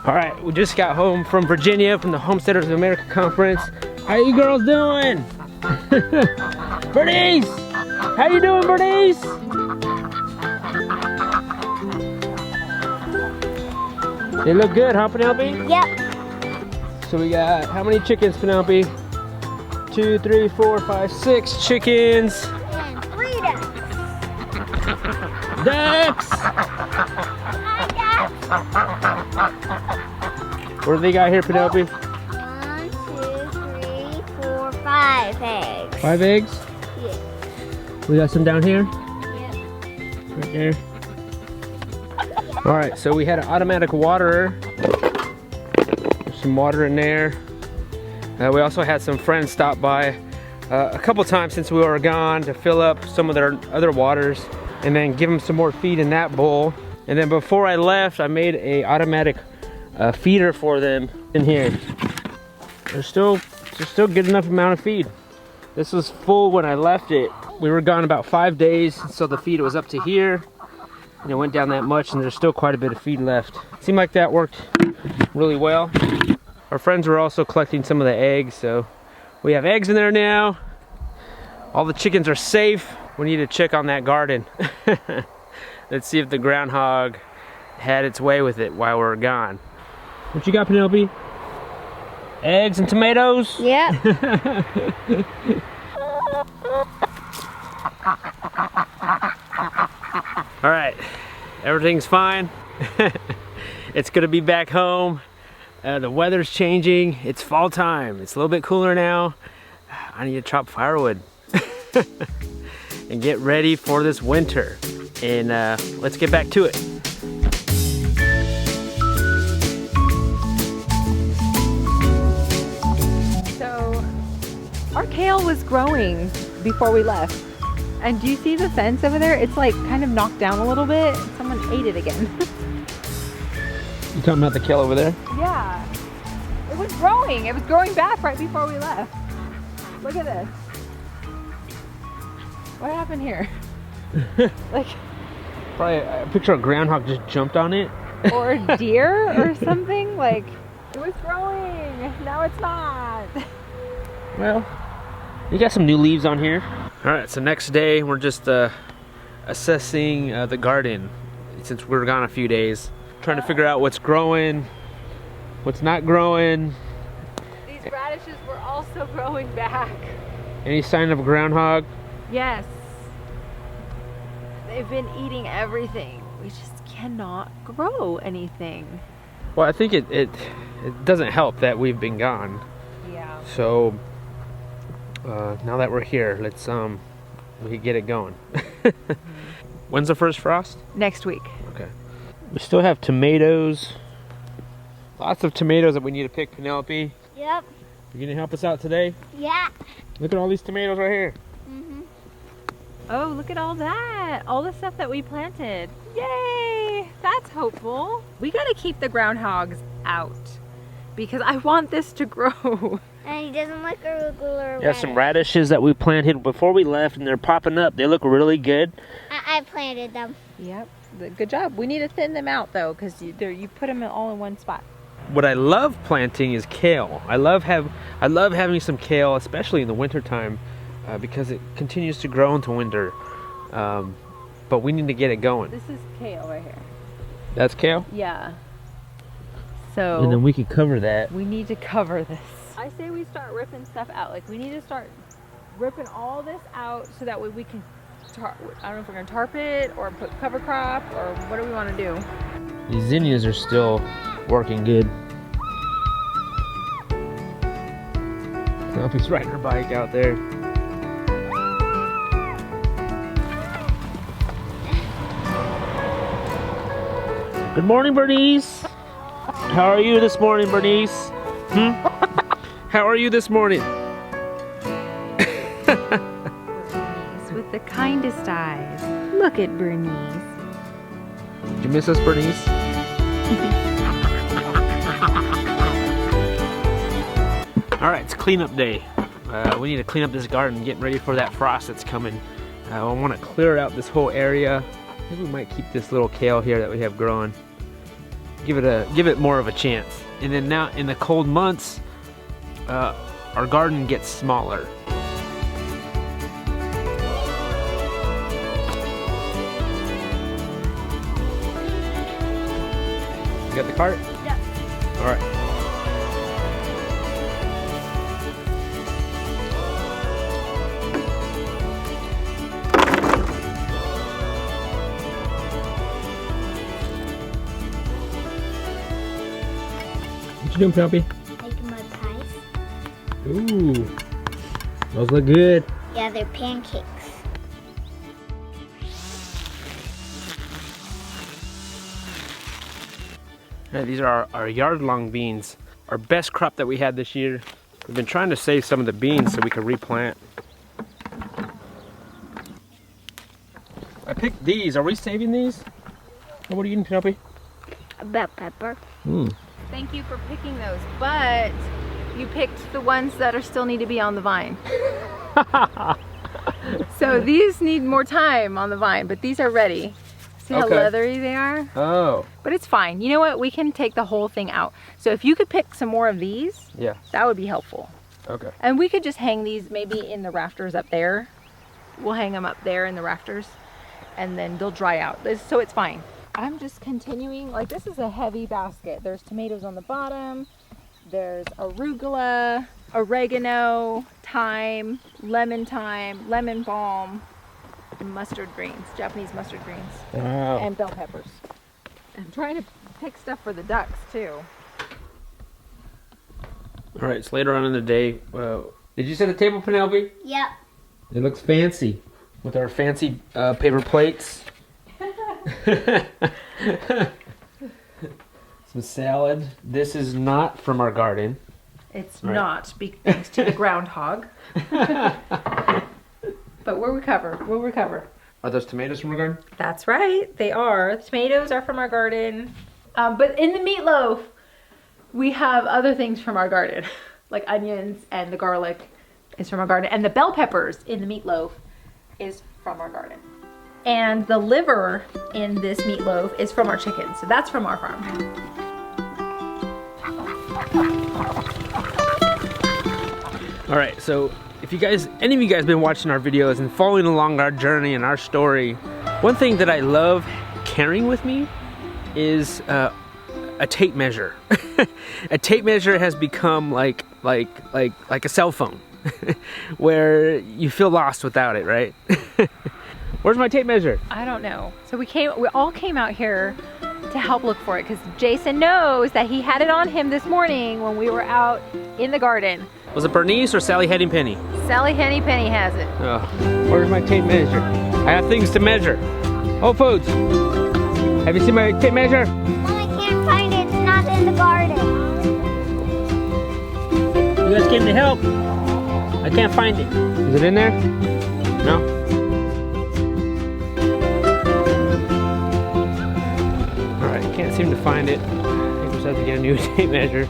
All right, we just got home from Virginia from the Homesteaders of America conference. How you girls doing? Bernice! How you doing, Bernice? They look good, huh, Penelope? Yep. So we got, how many chickens, Penelope? 2, 3, 4, 5, 6 chickens. And 3 ducks. Ducks! Hi, ducks. What do they got here, Penelope? 1, 2, 3, 4, 5 eggs. 5 eggs? Yeah. We got some down here? Yep. Right there. All right, so we had an automatic waterer. There's some water in there. We also had some friends stop by a couple times since we were gone to fill up some of their other waters and then give them some more feed in that bowl. And then before I left, I made a automatic feeder for them in here. There's still good enough amount of feed. This was full when I left it. We were gone about 5 days, so the feed was up to here. And it went down that much, and there's still quite a bit of feed left. Seemed like that worked really well. Our friends were also collecting some of the eggs, so we have eggs in there now. All the chickens are safe. We need to check on that garden. Let's see if the groundhog had its way with it while we're gone. What you got, Penelope? Eggs and tomatoes? Yep. All right, everything's fine. It's gonna be back home. The weather's changing. It's fall time. It's a little bit cooler now. I need to chop firewood and get ready for this winter. And let's get back to it. So our kale was growing before we left. And do you see the fence over there? It's like kind of knocked down a little bit. Someone ate it again. You talking about the kale over there? Yeah. It was growing. It was growing back right before we left. Look at this. What happened here? Like, probably a picture of groundhog just jumped on it. or a deer or something. Like, it was growing. Now it's not. Well, you got some new leaves on here. All right, so next day we're just assessing the garden since we were gone a few days. Trying to figure out what's growing, what's not growing. These radishes were also growing back. Any sign of a groundhog? Yes. They've been eating everything. We just cannot grow anything. Well, I think it doesn't help that we've been gone. Yeah. So now that we're here, let's we can get it going. When's the first frost? Next week. Okay. We still have tomatoes. Lots of tomatoes that we need to pick, Penelope. Yep. You gonna help us out today? Yeah. Look at all these tomatoes right here. Mhm. Oh, look at all that. All the stuff that we planted. Yay! That's hopeful. We gotta keep the groundhogs out because I want this to grow. And he doesn't like arugula. Yeah, some radishes that we planted before we left, and they're popping up. They look really good. I planted them. Yep. Good job. We need to thin them out though because you put them all in one spot. What I love planting is kale. I love having some kale, especially in the wintertime, because it continues to grow into winter. But we need to get it going. This is kale right here. That's kale? Yeah. So And then we can cover that. we need to cover this. I say we start ripping stuff out. Like we need to start ripping all this out so that way we can I don't know if we're gonna tarp it or put cover crop or what do we want to do. These zinnias are still working good. Penelope's riding her bike out there. Good morning, Bernice. How are you this morning, Bernice? How are you this morning? With the kindest eyes. Look at Bernice. Did you miss us, Bernice? All right, it's cleanup day. We need to clean up this garden, getting ready for that frost that's coming. I want to clear out this whole area. I think we might keep this little kale here that we have growing. give it more of a chance. And then now in the cold months, our garden gets smaller. You got the cart? Yeah. All right. What you doing, Penelope? Making mud pies. Ooh, those look good. Yeah, they're pancakes. Yeah, these are our yard-long beans, our best crop that we had this year. We've been trying to save some of the beans so we can replant. I picked these. Are we saving these? Oh, what are you eating, Penelope? A bell pepper. Thank you for picking those, but you picked the ones that are still need to be on the vine. So these need more time on the vine, but these are ready. See how leathery they are? Oh. But it's fine. You know what? We can take the whole thing out. So if you could pick some more of these, Yeah. that would be helpful. Okay. And we could just hang these maybe in the rafters up there. We'll hang them up there in the rafters and then they'll dry out. So it's fine. I'm just continuing, like this is a heavy basket. There's tomatoes on the bottom. There's arugula, oregano, thyme, lemon balm, and mustard greens, Japanese mustard greens, Wow. and bell peppers. I'm trying to pick stuff for the ducks too. All right, it's later on in the day. Did you set the table, Penelope? Yep. It looks fancy with our fancy paper plates. Some salad. This is not from our garden. It's Right. not, thanks to the groundhog. But we'll recover. We'll recover. Are those tomatoes from our garden? That's right. They are. The tomatoes are from our garden. But in the meatloaf, we have other things from our garden, like onions and the garlic is from our garden. And the bell peppers in the meatloaf is from our garden. And the liver in this meatloaf is from our chickens. So that's from our farm. All right, so if any of you guys been watching our videos and following along our journey and our story, one thing that I love carrying with me is a tape measure. A tape measure has become like a cell phone, where you feel lost without it, right? Where's my tape measure? I don't know. So we all came out here to help look for it because Jason knows that he had it on him this morning when we were out in the garden. Was it Bernice or Sally Henny Penny? Sally Henny Penny has it. Oh, where's my tape measure? I have things to measure. Oh, Foods, have you seen my tape measure? Mom, I can't find it. It's not in the garden. You guys came to help. I can't find it. Is it in there? No? Alright, can't seem to find it. I think we just have to get a new tape measure.